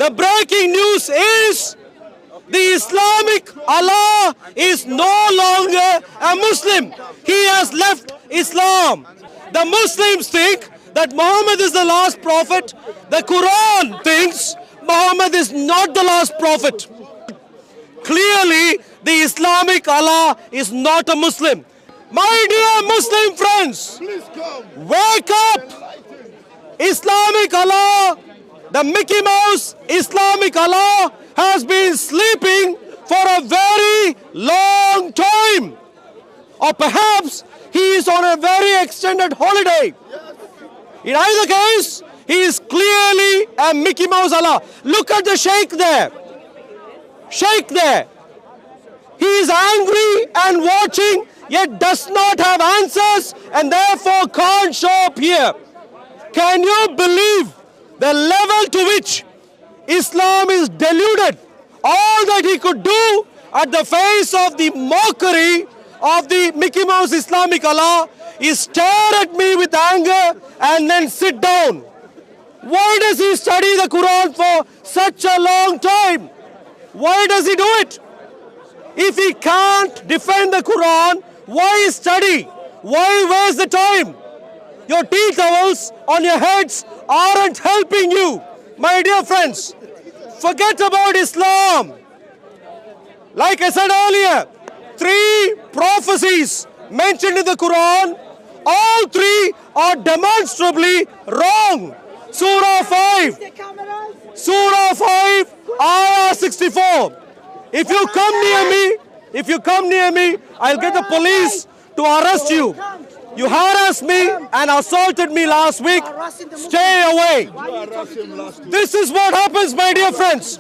The breaking news is the Islamic Allah is no longer a Muslim. He has left Islam. The Muslims think that Muhammad is the last prophet. The Quran thinks Muhammad is not the last prophet. Clearly, the Islamic Allah is not a Muslim. My dear Muslim friends, wake up! Islamic Allah, the Mickey Mouse Islamic Allah has been sleeping for a very long time. Or perhaps he is on a very extended holiday. In either case, he is clearly a Mickey Mouse Allah. Look at the Sheikh there. Sheikh there. He is angry and watching, yet does not have answers and therefore can't show up here. Can you believe the level to which Islam is deluded? All that he could do at the face of the mockery of the Mickey Mouse Islamic Allah is stare at me with anger and then sit down. Why does he study the Quran for such a long time? Why does he do it? If he can't defend the Quran, why study? Why waste the time? Your tea towels on your heads aren't helping you. My dear friends, forget about Islam. Like I said earlier, 3 prophecies mentioned in the Quran, all 3 are demonstrably wrong. Surah 5, Ayah 64. If you come near me, I'll get the police to arrest you. You harassed me and assaulted me last week. Stay away. This is what happens, my dear friends.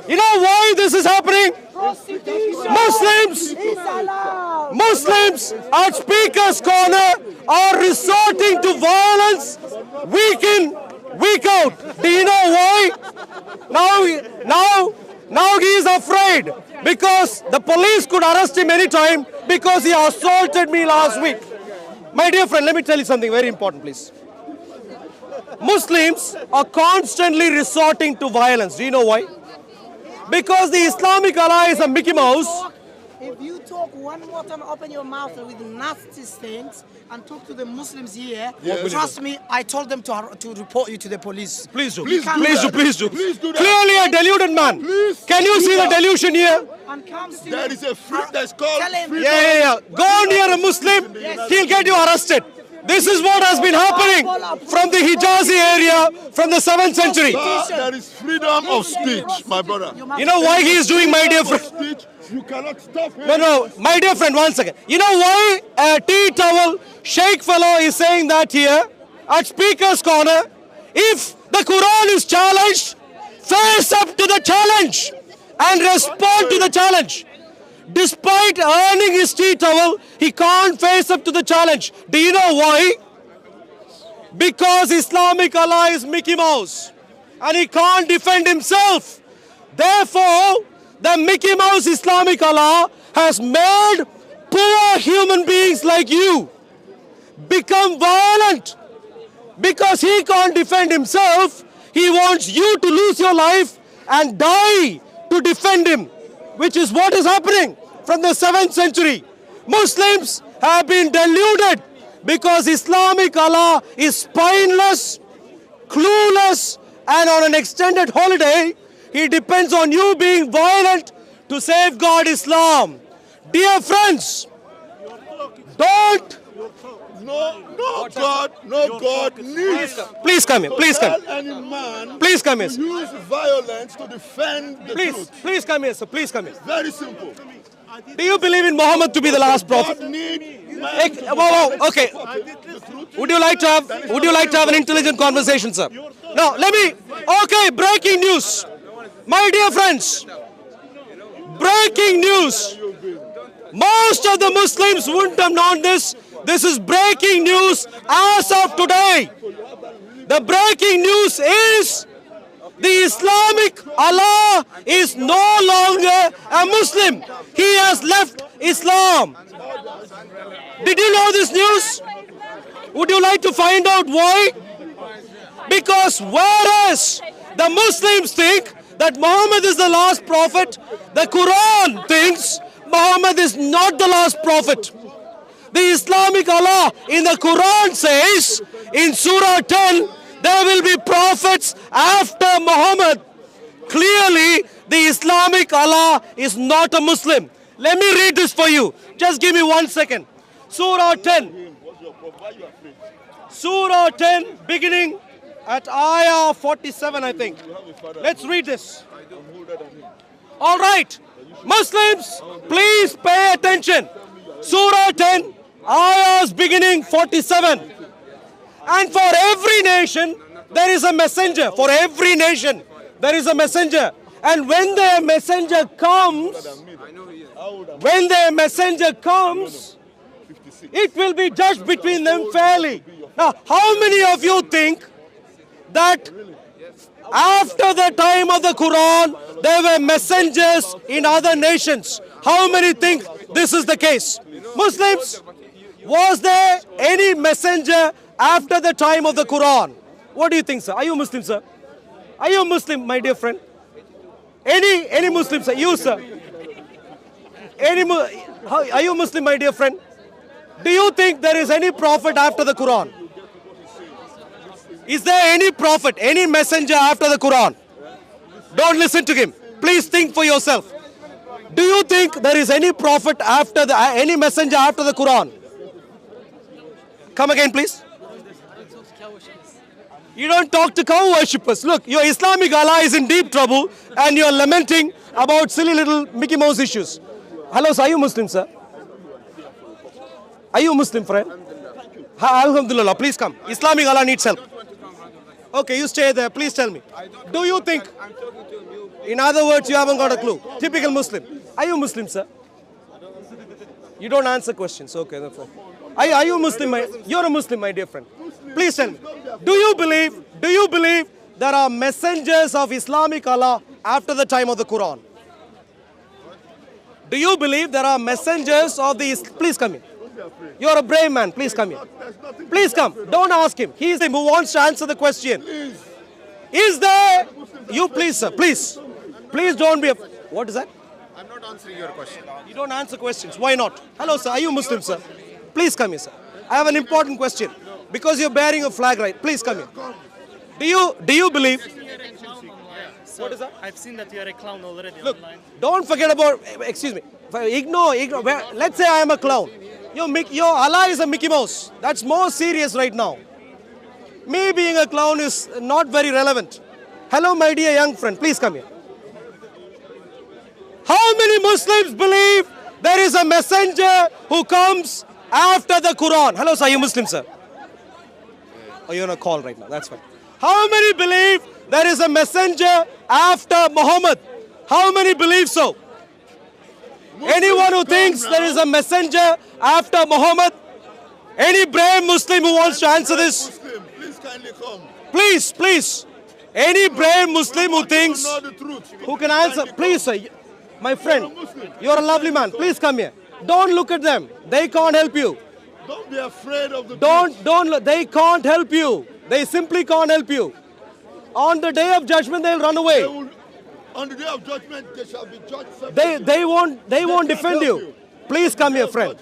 You know why this is happening? Muslims at Speaker's Corner are resorting to violence week in, week out. Do you know why? Now he is afraid because the police could arrest him anytime because he assaulted me last week. My dear friend, let me tell you something very important, please. Muslims are constantly resorting to violence. Do you know why? Because the Islamic Allah is a Mickey Mouse. If you talk one more time, open your mouth with nasty things and talk to the Muslims here, trust me, I told them to report you to the police. Please do. Please do that. Clearly a deluded man. Can you see the delusion here? And come see There is a fruit that's called Tell him. freedom. Yeah. Go near a Muslim, he'll get you arrested. This is what has been happening from the Hijazi area from the 7th century. There is freedom of speech, my brother. You know why he is doing, my dear friend? Speech, you cannot stop him. No, my dear friend, one second. You know why a tea towel Sheikh fellow is saying that here at Speaker's Corner? If the Quran is challenged, face up to the challenge and respond to the challenge. Despite earning his tea towel, he can't face up to the challenge. Do you know why? Because Islamic Allah is Mickey Mouse and he can't defend himself. Therefore, the Mickey Mouse Islamic Allah has made poor human beings like you become violent. Because he can't defend himself, he wants you to lose your life and die to defend him, which is what is happening from the 7th century. Muslims have been deluded because Islamic Allah is spineless, clueless, and on an extended holiday, he depends on you being violent to safeguard Islam. Dear friends, don't... No God needs Please come here, please come. any man Please come here, to sir. use violence to defend the truth. Please come here, sir, please come here. Very simple. Do you believe in Muhammad to be the last prophet? God need man to Whoa, okay. the truth. Would you like to have an intelligent conversation, sir? No, okay, breaking news. My dear friends, breaking news. Most of the Muslims wouldn't have known this. This is breaking news as of today. The breaking news is the Islamic Allah is no longer a Muslim. He has left Islam. Did you know this news? Would you like to find out why? Because whereas The Muslims think that Muhammad is the last prophet. The Quran thinks Muhammad is not the last prophet. The Islamic Allah in the Quran says in Surah 10, there will be prophets after Muhammad. Clearly, the Islamic Allah is not a Muslim. Let me read this for you. Just give me 1 second. Surah 10. Surah 10, beginning at ayah 47, I think. Let's read this. All right. Muslims, please pay attention. Surah 10, ayahs beginning 47. And for every nation, there is a messenger. For every nation, there is a messenger. And when the messenger comes, it will be judged between them fairly. Now, how many of you think that after the time of the Quran, there were messengers in other nations? How many think this is the case? Muslims, was there any messenger after the time of the Quran? What do you think, sir? Are you Muslim, sir? Are you a Muslim, my dear friend? Any Muslim, sir? You, sir? Are you Muslim, my dear friend? Do you think there is any prophet after the Quran? Is there any prophet, any messenger after the Quran? Don't listen to him. Please think for yourself. Do you think there is any prophet after any messenger after the Quran? Come again, please. You don't talk to cow worshippers. Look, your Islamic Allah is in deep trouble and you're lamenting about silly little Mickey Mouse issues. Hello, sir, are you Muslim, sir? Are you a Muslim, friend? Alhamdulillah, please come. Islamic Allah needs help. Okay, you stay there. Please tell me. Do you think, in other words, you haven't got a clue? Typical Muslim. Are you Muslim, sir? You don't answer questions. Okay, that's fine. Are you Muslim? You're a Muslim, my dear friend. Please tell me. Do you believe there are messengers of Islamic Allah after the time of the Quran? Do you believe there are messengers of the... Please come here. You're a brave man. Please come here. Please come. Don't ask him. He is the who wants to answer the question. Is there... You please, sir. Please. Please don't be... What is that? I'm not answering your question. You don't answer questions. Why not? Hello, sir. Are you Muslim, sir? Please come here, sir. I have an important question. Because you're bearing a flag, right? Please come here. Do you believe... What is that? I've seen that you're a clown already Look, online. don't forget about... Excuse me. Ignore. Let's say I am a clown. Your Allah is a Mickey Mouse. That's more serious right now. Me being a clown is not very relevant. Hello, my dear young friend. Please come here. How many Muslims believe there is a messenger who comes after the Quran? Hello, sir. Are you Muslim, sir? Oh, you're on a call right now. That's fine. How many believe there is a messenger after Muhammad? How many believe so? Anyone who thinks there is a messenger after Muhammad? Any brave Muslim who wants to answer this? Muslim, please kindly come. Please. Any brave Muslim who thinks, You know the truth. who can answer? Please, sir. My friend, you're a lovely man. Please come here. Don't look at them. They can't help you. Don't be afraid of the Don't. They can't help you. They simply can't help you. On the day of judgment, they'll run away. On the day of judgment, they shall be judged separately. They won't defend you. Please come here, friend.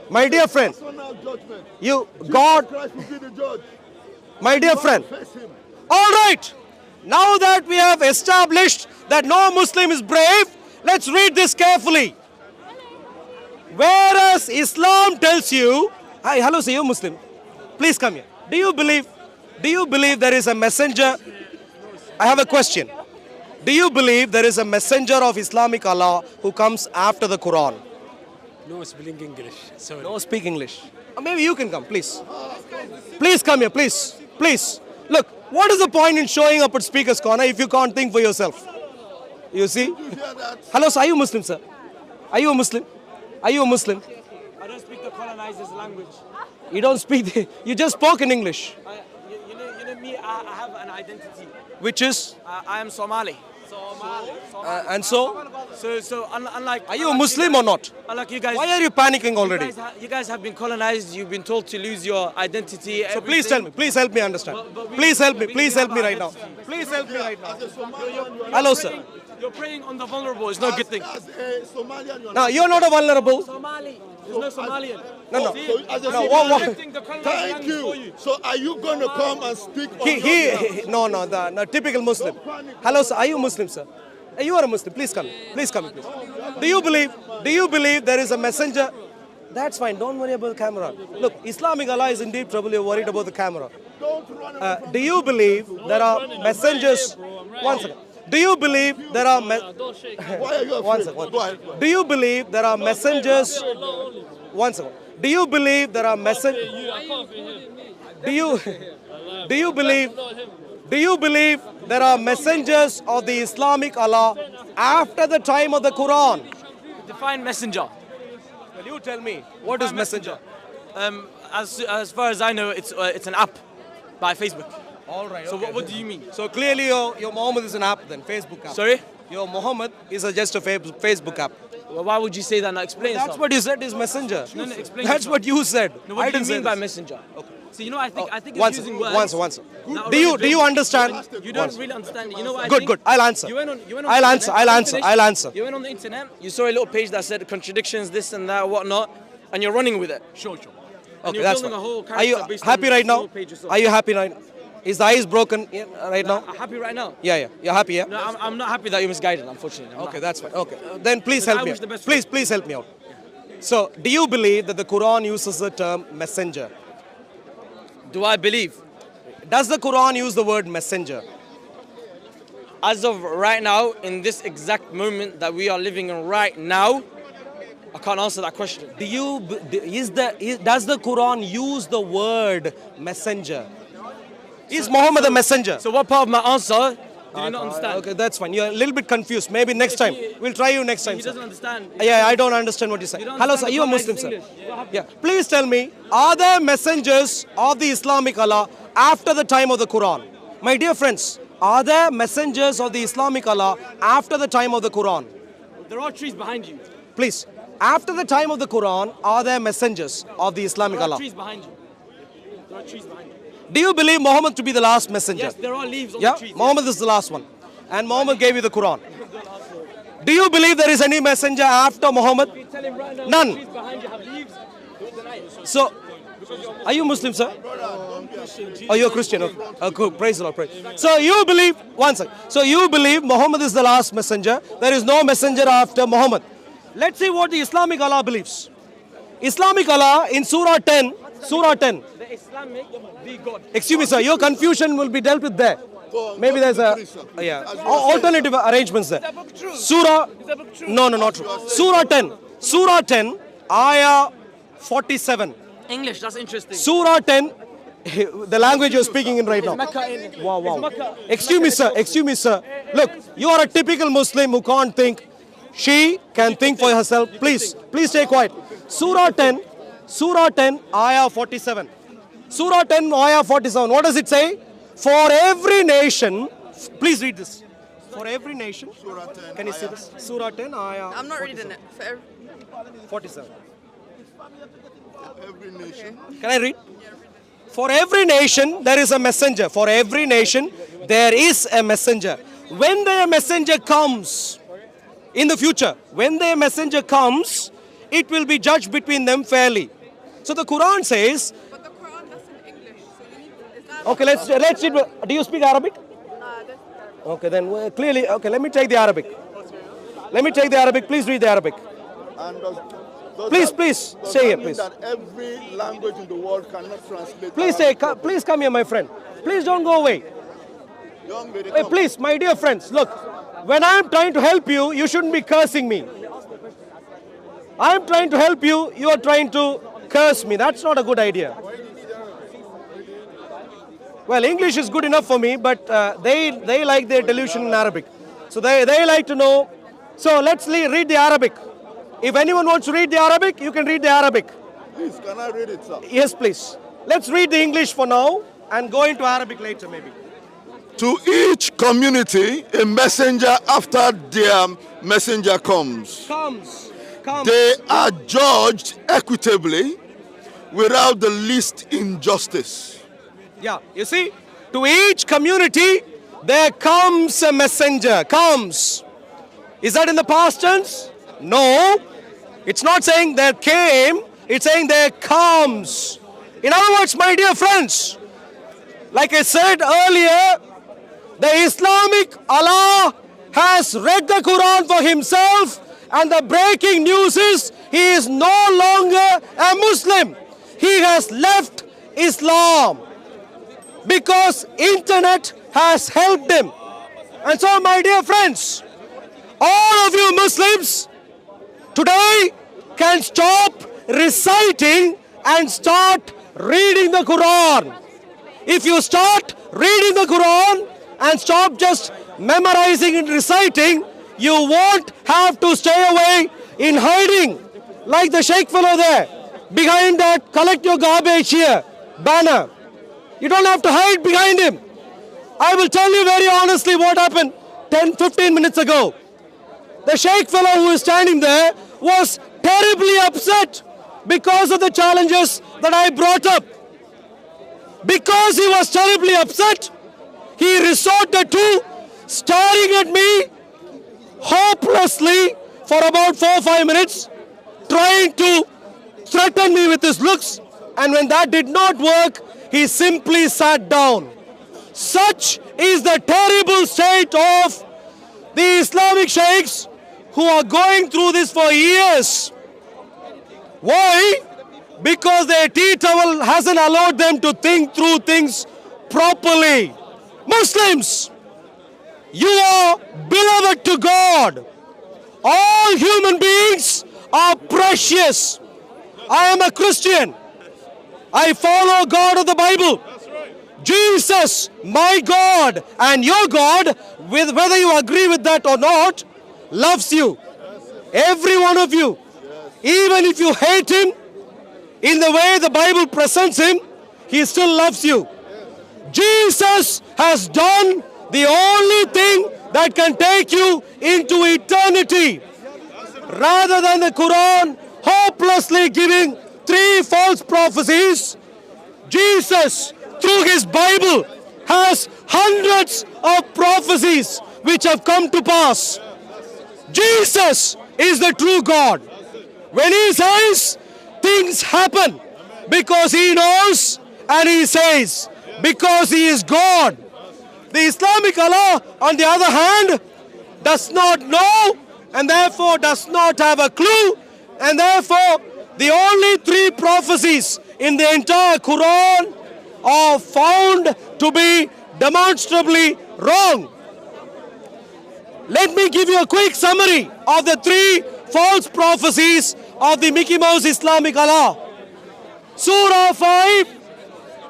My dear friend, Personal judgment. God, Christ will be the judge. my dear friend. Face him. All right. Now that we have established that no Muslim is brave, let's read this carefully. Whereas Islam tells you, hi, hello, sir, you're Muslim. Please come here. Do you believe there is a messenger? I have a question. Do you believe there is a messenger of Islamic Allah who comes after the Quran? No speaking English. Sorry. No, speak English. Or maybe you can come, please. Please come here, please. Please. Look, what is the point in showing up at Speaker's Corner if you can't think for yourself? You see? You hear that? Hello, sir, are you Muslim, sir? Are you a Muslim? Are you a Muslim? I don't speak the colonizer's language. You don't speak, you just spoke in English. You know me, I have an identity. Which is? I am Somali. And so, So unlike are you a Muslim or not? Unlike you guys. Why are you panicking already? You guys have been colonized. You've been told to lose your identity. So please tell me. Please help me understand. Please help me. Please help me right now. Please help me right now. Hello, sir. You're preying on the vulnerable. It's no good thing. As a Somalian, you're Now, you're not a vulnerable. Somali. There's no Somalian. No. So as a No, Somalian, thank you. So are you going to come and speak on your behalf? No, the typical Muslim. Hello, sir. Are you Muslim, sir? You are a Muslim. Please come. Please come, please. Do you believe there is a messenger? That's fine. Don't worry about the camera. Look, Islamic Allah is in deep trouble. You're worried about the camera. Don't run away from Do you believe there are messengers? One second. Do you believe there are Why are you afraid? one second. Go ahead. Do you believe there are messengers? One second. Do you believe there are messengers? Do you believe there are messengers of the Islamic Allah after the time of the Quran? Define messenger. Well, you tell me, what is messenger? As far as I know, it's an app by Facebook. All right. So what do you mean? So clearly your Muhammad is an app then, Facebook app. Sorry? Your Muhammad is just a Facebook app. Well, why would you say that? Now explain That's yourself. what you said is messenger. No, explain That's yourself. what you said. No, what I do you didn't say mean by this. messenger? Okay. So you know, I think Once, it's using words. once. Now, Do you understand? You don't Once. really understand. You know what I Good, think? good. I'll answer. You went on the I'll answer. internet. I'll answer. You went on the internet. You saw a little page that said contradictions, this and that, whatnot, and you're running with it. Sure. And Okay, you're that's building fine. a whole Are you character based happy on right a now? single page yourself. Are you happy right now? Is the eyes broken right now? Happy right now? Yeah. You're happy, yeah? No, I'm not happy that you're misguided, unfortunately. I'm Okay, not. that's fine. Okay. Then please But I help me. wish the best for Please help me out. So, do you believe that the Quran uses the term messenger? Do I believe? Does the Quran use the word messenger? As of right now, in this exact moment that we are living in right now, I can't answer that question. Does the Quran use the word messenger? Is Muhammad a messenger? So what part of my answer do you not understand? Okay, that's fine. You're a little bit confused. Maybe next time. We'll try you next time, He sir. doesn't understand. Yeah, I don't understand what you say. You don't Hello, sir. understand You are the Muslim, Quran sir. is English. What happened? Yeah. Please tell me, are there messengers of the Islamic Allah after the time of the Quran? My dear friends, are there messengers of the Islamic Allah after the time of the Quran? There are trees behind you. Please. After the time of the Quran, are there messengers of the Islamic There are Allah? trees behind you. There are trees behind you. Do you believe Muhammad to be the last messenger? Yes, there are leaves on Yeah, the trees. Muhammad is the last one. And Muhammad gave you the Quran. Do you believe there is any messenger after Muhammad? Tell him right now, None. the trees behind you have leaves. Don't deny it. So, are you Muslim, sir? Oh, you're Christian. Okay. Cool. Praise the Lord. Praise. So you believe, one second. So you believe Muhammad is the last messenger. There is no messenger after Muhammad. Let's see what the Islamic Allah believes. Islamic Allah in Surah 10. The Islamic, the God. Excuse me, sir. Your confusion will be dealt with there. Maybe there's a alternative arrangements there. Surah. No, not true. Surah 10. Surah 10, Ayah 47. English, that's interesting. Surah 10, the language you're speaking in right now. Mecca in. Wow. Excuse me, sir. Look, you are a typical Muslim who can't think. She can think for herself. Please stay quiet. Surah 10, Ayah 47. Surah 10, Ayah 47. What does it say? For every nation, please read this. For every nation, Surah 10, can you see this? Surah 10, Ayah I'm not reading it. 47. every nation. Can I read? For every nation, there is a messenger. For every nation, there is a messenger. When the messenger comes, in the future, when the messenger comes, it will be judged between them fairly. So the Quran says, But the Quran, that's in English. So you need is that okay, let's read. Do you speak Arabic? Okay, then clearly, okay, let me take the Arabic. Please read the Arabic. And Please, stay here, please. That every language in the world cannot translate. Please come here, my friend. Please don't go away. Young lady, Hey, come. please, my dear friends, look. When I am trying to help you, you shouldn't be cursing me. I am trying to help you, you are trying to curse me. That's not a good idea. Well, English is good enough for me, but they like their delusion in Arabic. So they like to know. So let's read the Arabic. If anyone wants to read the Arabic, you can read the Arabic. Please, can I read it, sir? Yes, please. Let's read the English for now and go into Arabic later, maybe. To each community, a messenger after their messenger comes. Comes. They are judged equitably without the least injustice. Yeah, you see, to each community, there comes a messenger. Comes. Is that in the past tense? No. It's not saying there came, it's saying there comes. In other words, my dear friends, like I said earlier, the Islamic Allah has read the Quran for himself, and the breaking news is he is no longer a Muslim. He has left Islam because internet has helped him. And so, my dear friends, all of you Muslims today can stop reciting and start reading the Quran. If you start reading the Quran and stop just memorizing and reciting, you won't have to stay away in hiding like the Sheikh fellow there behind that collect your garbage here banner. You don't have to hide behind him. I will tell you very honestly what happened 10-15 minutes ago. The Sheikh fellow who is standing there was terribly upset because of the challenges that I brought up. Because he was terribly upset, he resorted to staring at me hopelessly for about 4 or 5 minutes, trying to threaten me with his looks, and when that did not work, he simply sat down. Such is the terrible state of the Islamic sheikhs who are going through this for years. Why? Because their tea towel hasn't allowed them to think through things properly. Muslims, you are beloved to God. All human beings are precious. I am a Christian. I follow God of the Bible. Jesus, my God and your God, whether you agree with that or not, loves you. Every one of you. Even if you hate him, in the way the Bible presents him, he still loves you. Jesus has done the only thing that can take you into eternity. Rather than the Quran hopelessly giving 3 false prophecies, Jesus, through his Bible, has hundreds of prophecies which have come to pass. Jesus is the true God. When he says, things happen because he knows, and he says, because he is God. The Islamic Allah, on the other hand, does not know and therefore does not have a clue, and therefore the only 3 prophecies in the entire Quran are found to be demonstrably wrong. Let me give you a quick summary of the 3 false prophecies of the Mickey Mouse Islamic Allah. Surah 5,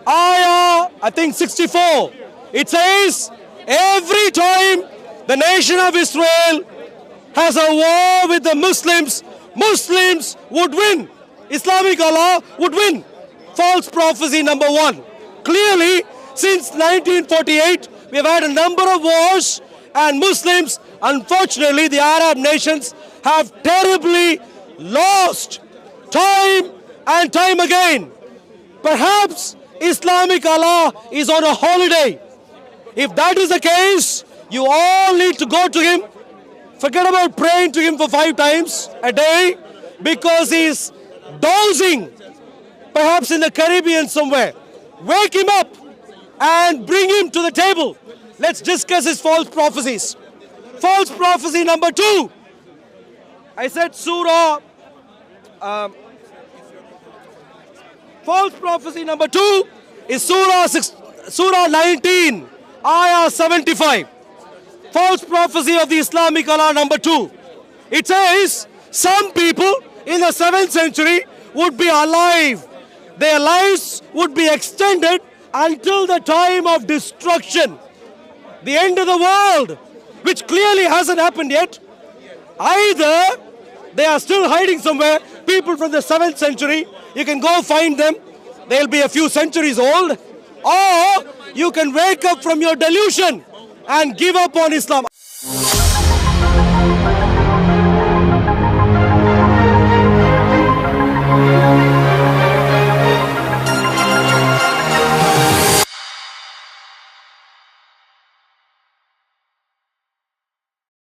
Ayah, I think 64. It says, every time the nation of Israel has a war with the Muslims, Muslims would win. Islamic Allah would win. False prophecy number 1. Clearly, since 1948, we have had a number of wars, and Muslims, unfortunately, the Arab nations, have terribly lost time and time again. Perhaps Islamic Allah is on a holiday. If that is the case, you all need to go to him. Forget about praying to him for 5 times a day, because he is dozing, perhaps in the Caribbean somewhere. Wake him up and bring him to the table. Let's discuss his false prophecies. False prophecy number 2. I said Surah. False prophecy number 2 is Surah 19, Ayah 75. False prophecy of the Islamic Allah number 2. It says some people in the 7th century would be alive. Their lives would be extended until the time of destruction, the end of the world, which clearly hasn't happened yet. Either they are still hiding somewhere, people from the 7th century, you can go find them, they'll be a few centuries old, or you can wake up from your delusion and give up on Islam.